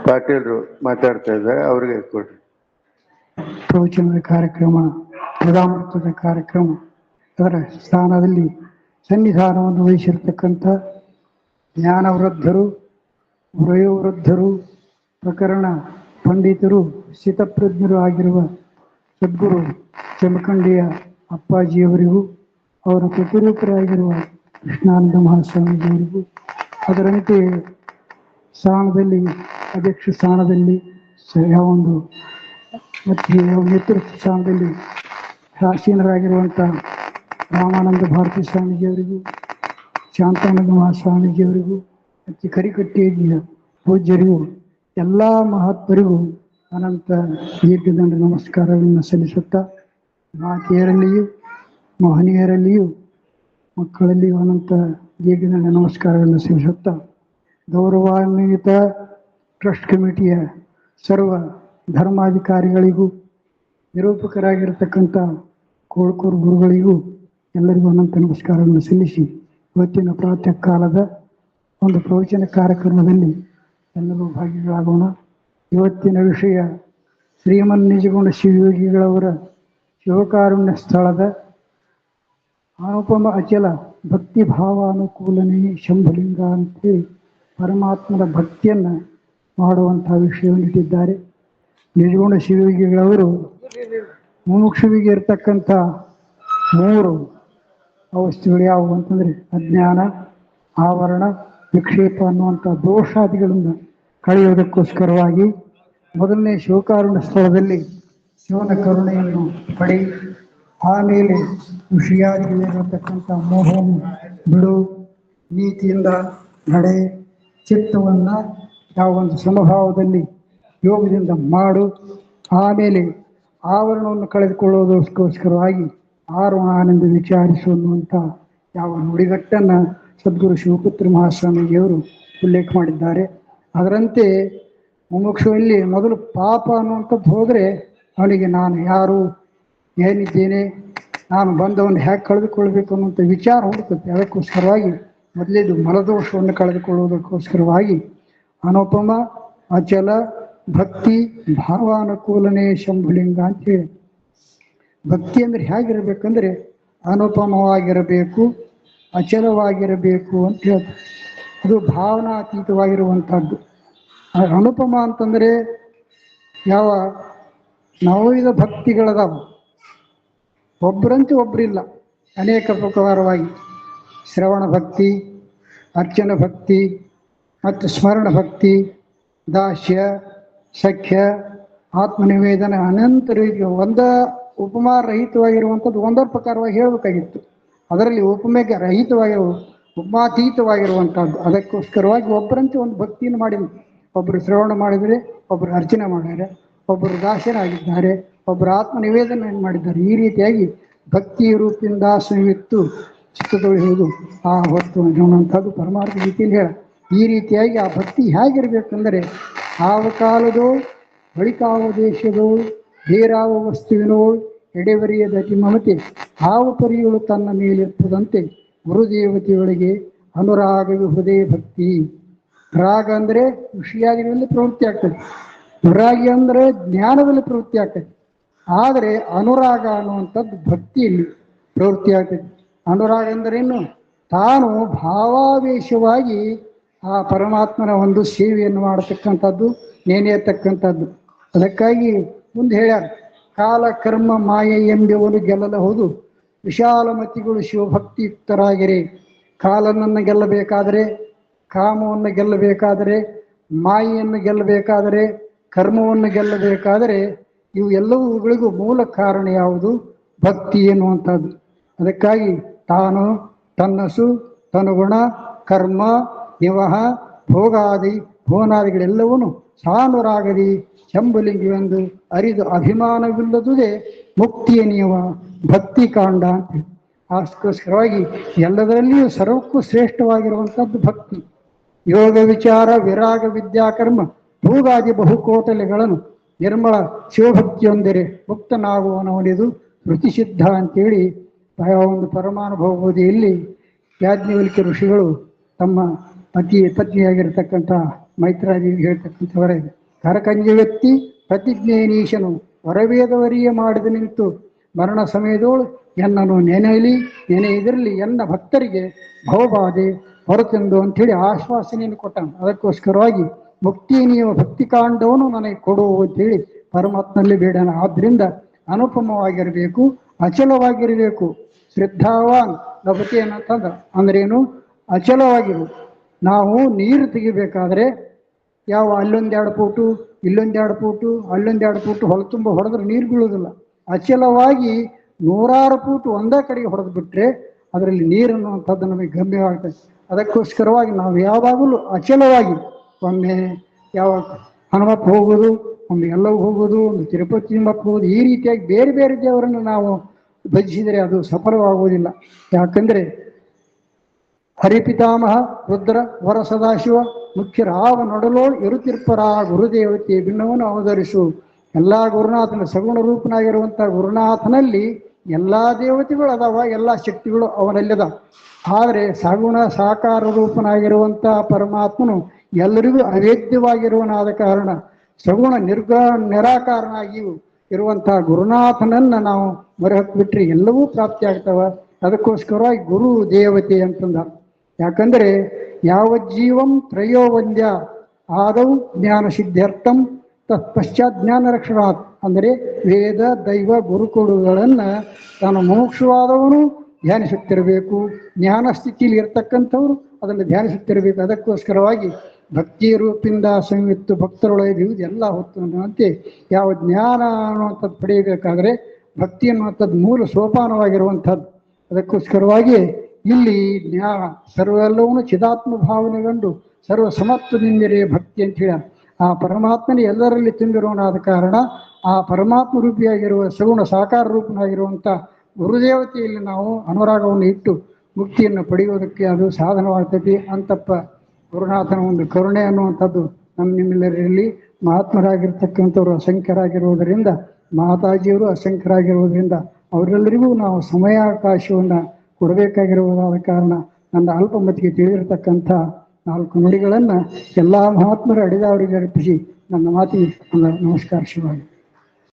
ಪಾಟೀಲ್ರು ಮಾತಾಡ್ತಾ ಇದ್ದಾರೆ, ಅವ್ರಿಗೆ ಕೊಡ್ರಿ. ಪ್ರವಚನದ ಕಾರ್ಯಕ್ರಮ, ವೇದಾಮೃತದ ಕಾರ್ಯಕ್ರಮ, ಅದರ ಸ್ಥಾನದಲ್ಲಿ ಸನ್ನಿಧಾನವನ್ನು ವಹಿಸಿರ್ತಕ್ಕಂಥ ಜ್ಞಾನವೃದ್ಧರು, ವಯೋವೃದ್ಧರು, ಪ್ರಕರಣ ಪಂಡಿತರು, ಸ್ಥಿತಪ್ರಜ್ಞರು ಆಗಿರುವ ಸದ್ಗುರು ಜಮಖಂಡಿಯ ಅಪ್ಪಾಜಿಯವರಿಗೂ, ಅವರ ಪ್ರತಿರೂಪರಾಗಿರುವ ಕೃಷ್ಣಾನಂದ ಮಹಾಸ್ವಾಮೀಜಿಯವರಿಗೂ, ಅದರಂತೆ ಸ್ಥಾನದಲ್ಲಿ ಅಧ್ಯಕ್ಷ ಸ್ಥಾನದಲ್ಲಿ ಯಾವೊಂದು ಮತ್ತು ನೇತೃತ್ವ ಸ್ಥಾನದಲ್ಲಿ ಆಸೀನರಾಗಿರುವಂಥ ರಾಮಾನಂದ ಭಾರತಿ ಸ್ವಾಮೀಜಿಯವರಿಗೂ, ಶಾಂತಾನಂದ ಮಹಾಸ್ವಾಮೀಜಿಯವರಿಗೂ ಮತ್ತು ಕರಿಕಟ್ಟೆಯ ಪೂಜ್ಯರಿಗೂ, ಎಲ್ಲ ಮಹಾತ್ಮರಿಗೂ ಅನಂತ ದೀರ್ಘದಂಡ ನಮಸ್ಕಾರಗಳನ್ನು ಸಲ್ಲಿಸುತ್ತಾ, ಮಾತೆಯರಲ್ಲಿಯೂ ಮಹನೀಯರಲ್ಲಿಯೂ ಮಕ್ಕಳಲ್ಲಿಯೂ ಅನಂತ ದೀರ್ಘದಂಡ ನಮಸ್ಕಾರಗಳನ್ನು ಸಲ್ಲಿಸುತ್ತಾ, ಗೌರವಾನ್ವಿತ ಟ್ರಸ್ಟ್ ಕಮಿಟಿಯ ಸರ್ವ ಧರ್ಮಾಧಿಕಾರಿಗಳಿಗೂ, ನಿರೂಪಕರಾಗಿರ್ತಕ್ಕಂಥ ಕೋಳ್ಕೂರು ಗುರುಗಳಿಗೂ ಎಲ್ಲರಿಗೂ ಅನಂತ ನಮಸ್ಕಾರಗಳನ್ನು ಸಲ್ಲಿಸಿ, ಇವತ್ತಿನ ಪ್ರಾತಃ ಕಾಲದ ಒಂದು ಪ್ರವಚನ ಕಾರ್ಯಕ್ರಮದಲ್ಲಿ ಎಲ್ಲರೂ ಭಾಗಿಗಳಾಗೋಣ. ಇವತ್ತಿನ ವಿಷಯ ಶ್ರೀಮನ್ ನಿಜಗುಣ ಶಿವಯೋಗಿಗಳವರ ಶಿವಕಾರುಣ್ಯ ಸ್ಥಳದ ಅನುಪಮ ಅಚಲ ಭಕ್ತಿ ಭಾವಾನುಕೂಲನೇ ಶಂಭುಲಿಂಗ ಅಂತೇಳಿ ಪರಮಾತ್ಮನ ಭಕ್ತಿಯನ್ನು ಮಾಡುವಂತಹ ವಿಷಯವನ್ನು ಇಟ್ಟಿದ್ದಾರೆ. ನಿಜಗುಣ ಶಿವಯೋಗಿಗಳವರು ಮುಮುಕ್ಷುವಿಗೆ ಇರ್ತಕ್ಕಂಥ 3 ಅವಸ್ಥೆಗಳು ಯಾವುವು ಅಂತಂದರೆ ಅಜ್ಞಾನ, ಆವರಣ, ವಿಕ್ಷೇಪ ಅನ್ನುವಂಥ ದೋಷಾದಿಗಳನ್ನು ಕಳೆಯುವುದಕ್ಕೋಸ್ಕರವಾಗಿ ಮೊದಲನೇ ಶಿವಕಾರುಣ್ಯ ಸ್ಥಳದಲ್ಲಿ ಶಿವನ ಕರುಣೆಯನ್ನು ಪಡಿ, ಆಮೇಲೆ ವಿಷಯಾದಿಗಳಿರತಕ್ಕಂಥ ಮೋಹವನ್ನು ಬಿಡು, ನೀತಿಯಿಂದ ನಡೆ, ಚಿತ್ತವನ್ನು ಯಾವೊಂದು ಸಮಭಾವದಲ್ಲಿ ಯೋಗದಿಂದ ಮಾಡು, ಆಮೇಲೆ ಆವರಣವನ್ನು ಕಳೆದುಕೊಳ್ಳುವುದಕ್ಕೋಸ್ಕರವಾಗಿ ಆರೋಹಣೆಂದು ವಿಚಾರಿಸು ಅನ್ನುವಂಥ ಯಾವ ನುಡಿಗಟ್ಟನ್ನು ಸದ್ಗುರು ಶಿವಪುತ್ರ ಮಹಾಸ್ವಾಮಿಜಿಯವರು ಉಲ್ಲೇಖ ಮಾಡಿದ್ದಾರೆ. ಅದರಂತೆ ಮುಮುಕ್ಷುವಲ್ಲಿ ಮೊದಲು ಪಾಪ ಅನ್ನುವಂಥದ್ದು ಹೋದರೆ ಅವನಿಗೆ ನಾನು ಯಾರು, ಏನಿದ್ದೇನೆ, ನಾನು ಬಂದವನ್ನು ಹೇಗೆ ಕಳೆದುಕೊಳ್ಬೇಕು ಅನ್ನುವಂಥ ವಿಚಾರ ಹುಡುಕುತ್ತೆ. ಅದಕ್ಕೋಸ್ಕರವಾಗಿ ಮೊದಲೇದು ಮಲದೋಷವನ್ನು ಕಳೆದುಕೊಳ್ಳುವುದಕ್ಕೋಸ್ಕರವಾಗಿ ಅನುಪಮ ಅಚಲ ಭಕ್ತಿ ಭಾವಾನುಕೂಲನೇ ಶಂಭುಲಿಂಗ ಅಂತೇಳಿ, ಭಕ್ತಿ ಅಂದರೆ ಹೇಗಿರಬೇಕಂದ್ರೆ ಅನುಪಮವಾಗಿರಬೇಕು, ಅಚಲವಾಗಿರಬೇಕು ಅಂತ ಹೇಳ್ತಾರೆ. ಅದು ಭಾವನಾತೀತವಾಗಿರುವಂಥದ್ದು. ಅನುಪಮ ಅಂತಂದರೆ ಯಾವ ನವವಿಧ ಭಕ್ತಿಗಳದಾವ, ಒಬ್ಬರಂತೆ ಒಬ್ಬರಿಲ್ಲ, ಅನೇಕ ಪ್ರಕಾರವಾಗಿ ಶ್ರವಣ ಭಕ್ತಿ, ಅರ್ಚನ ಭಕ್ತಿ ಮತ್ತು ಸ್ಮರಣ ಭಕ್ತಿ, ದಾಸ್ಯ, ಸಖ್ಯ, ಆತ್ಮನಿವೇದನ, ಅನಂತ ರೀತಿಯ ಉಪಮಾ ರಹಿತವಾಗಿರುವಂಥದ್ದು ಒಂದರ ಪ್ರಕಾರವಾಗಿ ಹೇಳಬೇಕಾಗಿತ್ತು. ಅದರಲ್ಲಿ ಉಪಮೆಗೆ ರಹಿತವಾಗಿರುವ ಉಪಮಾತೀತವಾಗಿರುವಂಥದ್ದು. ಅದಕ್ಕೋಸ್ಕರವಾಗಿ ಒಬ್ಬರಂತೆ ಒಂದು ಭಕ್ತಿಯನ್ನು ಮಾಡಿದ್ರು. ಒಬ್ಬರು ಶ್ರವಣ ಮಾಡಿದರೆ, ಒಬ್ಬರು ಅರ್ಚನೆ ಮಾಡಿದ್ದಾರೆ, ಒಬ್ಬರು ದಾಸರಾಗಿದ್ದಾರೆ, ಒಬ್ಬರು ಆತ್ಮನಿವೇದನ ಮಾಡಿದ್ದಾರೆ. ಈ ರೀತಿಯಾಗಿ ಭಕ್ತಿ ರೂಪದಿಂದ ಸಂಯುಕ್ತು ಚಿತ್ತದೊಳೆಯುವುದು ಆ ಹೊತ್ತು ಅನ್ನುವಂಥದ್ದು ಪರಮಾರ್ಥ ರೀತಿಯಲ್ಲಿ ಹೇಳ. ಈ ರೀತಿಯಾಗಿ ಆ ಭಕ್ತಿ ಹೇಗಿರಬೇಕಂದರೆ ಆವ ಕಾಲದೋ ಬಳಿಕಾವ ದೇಶದೋ ಬೇರಾವ ವಸ್ತುವಿನೋ ಎಡೆವರಿಯದ ಅತಿ ಮಮತೆ ಹಾವ ಪರಿಯಳು ತನ್ನ ಮೇಲಿರ್ತದಂತೆ ಗುರುದೇವತೆಗಳಿಗೆ ಅನುರಾಗವಿ ಹೃದಯ ಭಕ್ತಿ. ರಾಗ ಅಂದರೆ ವಿಷಯಾದಿಗಳಲ್ಲಿ ಪ್ರವೃತ್ತಿ ಆಗ್ತದೆ, ವಿರಾಗಿ ಅಂದರೆ ಜ್ಞಾನದಲ್ಲಿ ಪ್ರವೃತ್ತಿ ಆಗ್ತದೆ. ಆದರೆ ಅನುರಾಗ ಅನ್ನುವಂಥದ್ದು ಭಕ್ತಿಯಲ್ಲಿ ಪ್ರವೃತ್ತಿ ಆಗ್ತದೆ. ಅನುರಾಗ ಅಂದರೇನು? ತಾನು ಭಾವಾವೇಶವಾಗಿ ಆ ಪರಮಾತ್ಮನ ಒಂದು ಸೇವೆಯನ್ನು ಮಾಡತಕ್ಕಂಥದ್ದು, ನೆನೆಯತಕ್ಕಂಥದ್ದು. ಅದಕ್ಕಾಗಿ ಮುಂದೆ ಹೇಳ್ಯಾರ, ಕಾಲ ಕರ್ಮ ಮಾಯೆ ಎಂಬುವನು ಗೆಲ್ಲಬಹುದು, ವಿಶಾಲಮತಿಗಳು ಶಿವಭಕ್ತಿಯುಕ್ತರಾಗಿರಿ. ಕಾಲನನ್ನು ಗೆಲ್ಲಬೇಕಾದರೆ, ಕಾಮವನ್ನು ಗೆಲ್ಲಬೇಕಾದರೆ, ಮಾಯೆಯನ್ನು ಗೆಲ್ಲಬೇಕಾದರೆ, ಕರ್ಮವನ್ನು ಗೆಲ್ಲಬೇಕಾದರೆ ಇವು ಎಲ್ಲವುಗಳಿಗೂ ಮೂಲ ಕಾರಣ ಯಾವುದು? ಭಕ್ತಿ ಎನ್ನುವಂಥದ್ದು. ಅದಕ್ಕಾಗಿ ತಾನು ತನ್ನಸು ತನುಗುಣ ಕರ್ಮ ನಿವಹ ಭೋಗಾದಿ ಭುವನಾದಿಗಳೆಲ್ಲವೂ ಸಾನುರಾಗದಿ ಶಂಭುಲಿಂಗವೆಂದು ಅರಿದು ಅಭಿಮಾನವಿಲ್ಲದುದೇ ಮುಕ್ತಿಯ ನಿಯಮ ಭಕ್ತಿ ಕಾಂಡ ಅಂತ. ಅದಕ್ಕೋಸ್ಕರವಾಗಿ ಎಲ್ಲದರಲ್ಲಿಯೂ ಸರ್ವಕ್ಕೂ ಶ್ರೇಷ್ಠವಾಗಿರುವಂಥದ್ದು ಭಕ್ತಿ. ಯೋಗ ವಿಚಾರ ವಿರಾಗ ವಿದ್ಯಾಕರ್ಮ ಭೋಗಾದಿ ಬಹುಕೋಟಲೆಗಳನ್ನು ನಿರ್ಮಲ ಶಿವಭಕ್ತಿಯೊಂದರೆ ಮುಕ್ತನಾಗುವನವನಿದು ಋತಿಸಿದ್ಧ ಅಂತೇಳಿ ಒಂದು ಪರಮಾನುಭವಬೋಧಿಯಲ್ಲಿ ಯಾಜ್ಞವಲ್ಕ್ಯ ಋಷಿಗಳು ತಮ್ಮ ಪತ್ನಿಯಾಗಿರ್ತಕ್ಕಂಥ ಮೈತ್ರಾದೇವಿಗೆ ಹೇಳ್ತಕ್ಕಂಥವರೇ, ಕರಕಂಜ ವ್ಯಕ್ತಿ ಪ್ರತಿಜ್ಞೇನೀಶನು ಹೊರವೇದವರಿಯ ಮಾಡಿದ ನಿಂತು ಮರಣ ಸಮಯದೋಳು ಎನ್ನನು ನೆನೆಯಿದಿರಲಿ ಎನ್ನ ಭಕ್ತರಿಗೆ ಭವಬಾಧೆ ಹೊರತೆಂದು ಅಂಥೇಳಿ ಆಶ್ವಾಸನೆಯನ್ನು ಕೊಟ್ಟನು. ಅದಕ್ಕೋಸ್ಕರವಾಗಿ ಮುಕ್ತಿ ನೀವು ಭಕ್ತಿ ಕಾಂಡವನು ನನಗೆ ಕೊಡು ಅಂತೇಳಿ ಪರಮಾತ್ಮನಲ್ಲಿ ಬೇಡನ. ಆದ್ದರಿಂದ ಅನುಪಮವಾಗಿರಬೇಕು, ಅಚಲವಾಗಿರಬೇಕು. ಶ್ರದ್ಧಾವಾನ್ ಲಭತೆ ಅನ್ನಂತಂದ ಅಂದ್ರೇನು? ಅಚಲವಾಗಿರು. ನಾವು ನೀರು ತೆಗಿಬೇಕಾದ್ರೆ ಯಾವ ಅಲ್ಲೊಂದೆರಡು ಫೂಟು ಇಲ್ಲೊಂದೆರಡು ಫೂಟು ಅಲ್ಲೊಂದೆರಡು ಫೂಟು ಹೊಲ ತುಂಬ ಹೊಡೆದ್ರೆ ನೀರು ಬೀಳುವುದಿಲ್ಲ. ಅಚಲವಾಗಿ 100 ಫೂಟು ಒಂದೇ ಕಡೆಗೆ ಹೊಡೆದು ಬಿಟ್ರೆ ಅದರಲ್ಲಿ ನೀರು ಅನ್ನುವಂಥದ್ದು ನಮಗೆ ಗಮ್ಯವಾಗ್ತದೆ. ಅದಕ್ಕೋಸ್ಕರವಾಗಿ ನಾವು ಯಾವಾಗಲೂ ಅಚಲವಾಗಿ, ಒಮ್ಮೆ ಯಾವ ಹನುಮಪ್ಪ ಹೋಗೋದು, ಒಮ್ಮೆ ಎಲ್ಲವೂ ಹೋಗೋದು, ಒಂದು ತಿರುಪತಿ ತಿಮ್ಮಪ್ಪ ಹೋಗೋದು, ಈ ರೀತಿಯಾಗಿ ಬೇರೆ ಬೇರೆ ದೇವರನ್ನು ನಾವು ಭಜಿಸಿದರೆ ಅದು ಸಫಲವಾಗುವುದಿಲ್ಲ. ಯಾಕಂದರೆ ಹರಿಪಿತಾಮಹ ರುದ್ರ ವರ ಸದಾಶಿವ ಮುಖ್ಯ ರಾವ ನೊಡಲೋಳು ಇರುತಿರ್ಪರ ಗುರುದೇವತೆ ಭಿನ್ನವನ್ನು ಅವತರಿಸು. ಎಲ್ಲ ಗುರುನಾಥನ ಸಗುಣ ರೂಪನಾಗಿರುವಂಥ ಗುರುನಾಥನಲ್ಲಿ ಎಲ್ಲ ದೇವತೆಗಳು ಅದಾವ, ಎಲ್ಲ ಶಕ್ತಿಗಳು ಅವನಲ್ಲಿದ. ಆದರೆ ಸಗುಣ ಸಾಕಾರ ರೂಪನಾಗಿರುವಂಥ ಪರಮಾತ್ಮನು ಎಲ್ಲರಿಗೂ ಅವೇದ್ಯವಾಗಿರುವನಾದ ಕಾರಣ ಸಗುಣ ನಿರಾಕಾರನಾಗಿಯೂ ಇರುವಂಥ ಗುರುನಾಥನನ್ನು ನಾವು ಮೊರೆಹೊಕ್ಬಿಟ್ರೆ ಎಲ್ಲವೂ ಪ್ರಾಪ್ತಿ ಆಗ್ತವ. ಅದಕ್ಕೋಸ್ಕರವಾಗಿ ಗುರು ದೇವತೆ ಅಂತಂದ. ಯಾಕಂದರೆ ಯಾವಜ್ಜೀವಂ ತ್ರಯೋವಂದ್ಯ ಆದೌ ಜ್ಞಾನ ಸಿದ್ಧಾರ್ಥಂ ತತ್ಪಶ್ಚಾತ್ ಜ್ಞಾನ ರಕ್ಷಣಾತ್. ಅಂದರೆ ವೇದ ದೈವ ಗುರುಕುಳುಗಳನ್ನು ತಾನು ಮೋಕ್ಷವಾದವನು ಧ್ಯಾನಿಸುತ್ತಿರಬೇಕು, ಜ್ಞಾನ ಸ್ಥಿತಿಯಲ್ಲಿ ಇರ್ತಕ್ಕಂಥವ್ರು ಅದನ್ನು ಧ್ಯಾನಿಸುತ್ತಿರಬೇಕು. ಅದಕ್ಕೋಸ್ಕರವಾಗಿ ಭಕ್ತಿ ರೂಪಿಂದ ಸಂಯುಕ್ತ ಭಕ್ತರೊಳಗೆ ಎಲ್ಲ ಹೊತ್ತು ಅನ್ನುವಂತೆ ಯಾವ ಜ್ಞಾನ ಅನ್ನುವಂಥದ್ದು ಪಡೆಯಬೇಕಾದರೆ ಭಕ್ತಿ ಅನ್ನುವಂಥದ್ದು ಮೂಲ ಸೋಪಾನವಾಗಿರುವಂಥದ್ದು. ಅದಕ್ಕೋಸ್ಕರವಾಗಿ ಇಲ್ಲಿ ಜ್ಞಾನ ಸರ್ವೆಲ್ಲವೂ ಚಿದಾತ್ಮ ಭಾವನೆಗೊಂಡು ಸರ್ವ ಸಮತ್ವದಿಂದಿರೇ ಭಕ್ತಿ ಅಂತ ಹೇಳ. ಆ ಪರಮಾತ್ಮನೇ ಎಲ್ಲರಲ್ಲಿ ತುಂಬಿರುವನಾದ ಕಾರಣ ಆ ಪರಮಾತ್ಮ ರೂಪಿಯಾಗಿರುವ ಸಗುಣ ಸಾಕಾರ ರೂಪನಾಗಿರುವಂಥ ಗುರುದೇವತೆಯಲ್ಲಿ ನಾವು ಅನುರಾಗವನ್ನು ಇಟ್ಟು ಮುಕ್ತಿಯನ್ನು ಪಡೆಯುವುದಕ್ಕೆ ಅದು ಸಾಧನವಾಗ್ತೈತಿ. ಅಂತಪ್ಪ ಗುರುನಾಥನ ಒಂದು ಕರುಣೆ ಅನ್ನುವಂಥದ್ದು ನಿಮ್ಮೆಲ್ಲರಲ್ಲಿ. ಮಹಾತ್ಮರಾಗಿರ್ತಕ್ಕಂಥವ್ರು ಅಸಂಖ್ಯರಾಗಿರುವುದರಿಂದ, ಮಾತಾಜಿಯವರು ಅಸಂಖ್ಯರಾಗಿರುವುದರಿಂದ ಅವರೆಲ್ಲರಿಗೂ ನಾವು ಸಮಯಾವಕಾಶವನ್ನು ಕೊಡಬೇಕಾಗಿರುವುದಾದ ಕಾರಣ ನನ್ನ ಅಲ್ಪಮತಿಗೆ ತಿಳಿದಿರತಕ್ಕಂಥ 4 ನುಡಿಗಳನ್ನು ಎಲ್ಲ ಮಹಾತ್ಮರ ಅಡಿದವರಿಗೆ ಅರ್ಪಿಸಿ ನನ್ನ ಮಾತಿಗೆ ನಮಸ್ಕಾರ ಶಿವಾಯ.